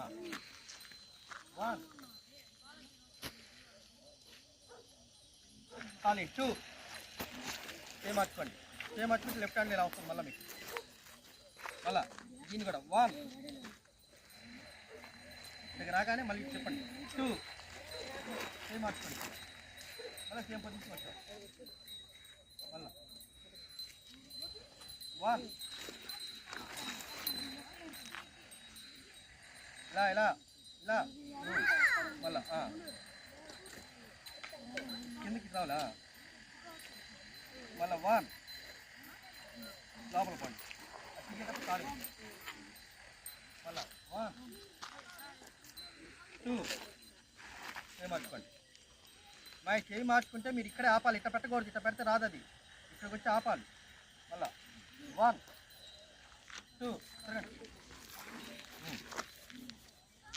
1 ఖాళీ 2 మార్చుకుంటే left hand ఇలా వస్తుంది మళ్ళీ మీకు మళ్ళా దీన్ని కూడా 1 ఇక్కడికి రాగానే మళ్ళీ చెప్పండి 2 మార్చుకోండి మళ్ళీ సేమ్ పొజిషన్ వచ్చాం మళ్ళా 1 ఇలా ఇలా ఇలా మళ్ళా కిందకి రావాలా మళ్ళీ 1 లోపల పోండి తిరిగేటప్పుడు కాదు మళ్ళా 1 2 చేయి మార్చుకోండి మా చేయి మార్చుకుంటే మీరు ఇక్కడే ఆపాలి. ఇట్లా పెట్టకూడదు, ఇట్లా పెడితే రాదు అది. ఇక్కడికి వచ్చి ఆపాలి. మళ్ళా 1 2 తిరగండి.